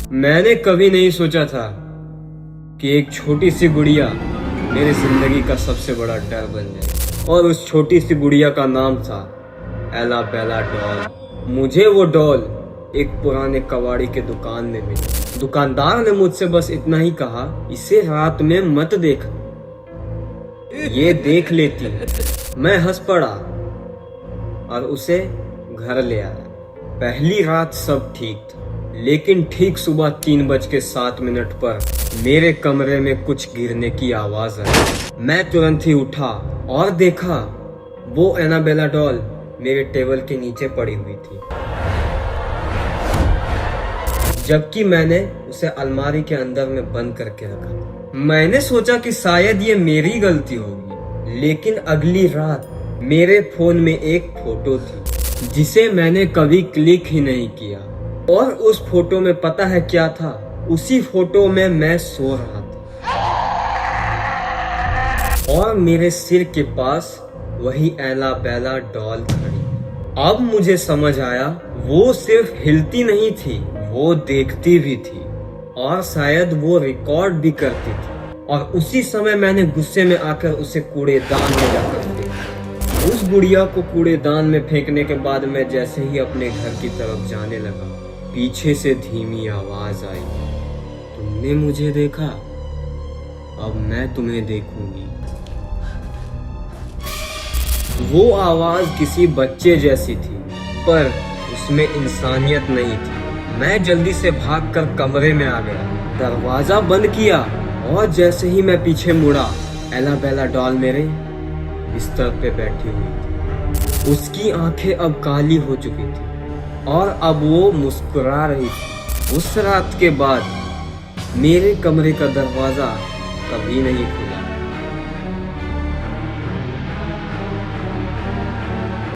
मैंने कभी नहीं सोचा था कि एक छोटी सी गुड़िया मेरी जिंदगी का सबसे बड़ा डर बन जाए। और उस छोटी सी गुड़िया का नाम था एला बेला डॉल। मुझे वो डॉल एक पुराने कबाड़ी के दुकान में मिली। दुकानदार ने मुझसे बस इतना ही कहा, इसे रात में मत देख, ये देख लेती है। मैं हंस पड़ा और उसे घर ले आया। पहली रात सब ठीक था, लेकिन ठीक सुबह 3:07 पर मेरे कमरे में कुछ गिरने की आवाज आई। मैं तुरंत ही उठा और देखा वो एनाबेला डॉल मेरे टेबल के नीचे पड़ी हुई थी, जबकि मैंने उसे अलमारी के अंदर में बंद करके रखा। मैंने सोचा कि शायद ये मेरी गलती होगी, लेकिन अगली रात मेरे फोन में एक फोटो थी जिसे मैंने कभी क्लिक ही नहीं किया। और उस फोटो में पता है क्या था? उसी फोटो में मैं सो रहा था और मेरे सिर के पास वही एला बेला डॉल खड़ी। अब मुझे समझ आया, वो सिर्फ हिलती नहीं थी, वो देखती भी थी और शायद वो रिकॉर्ड भी करती थी। और उसी समय मैंने गुस्से में आकर उसे कूड़ेदान में जाकर फेंका। उस गुड़िया को कूड़ेदान में फेंकने के बाद मैं जैसे ही अपने घर की तरफ जाने लगा, पीछे से धीमी आवाज आई, तुमने मुझे देखा, अब मैं तुम्हें देखूंगी। वो आवाज किसी बच्चे जैसी थी, पर उसमें इंसानियत नहीं थी। मैं जल्दी से भागकर कमरे में आ गया, दरवाजा बंद किया और जैसे ही मैं पीछे मुड़ा, एला बेला डॉल मेरे बिस्तर पे बैठी हुई थी। उसकी आंखें अब काली हो चुकी थी और अब वो मुस्कुरा रही थी। उस रात के बाद मेरे कमरे का दरवाजा कभी नहीं खुला।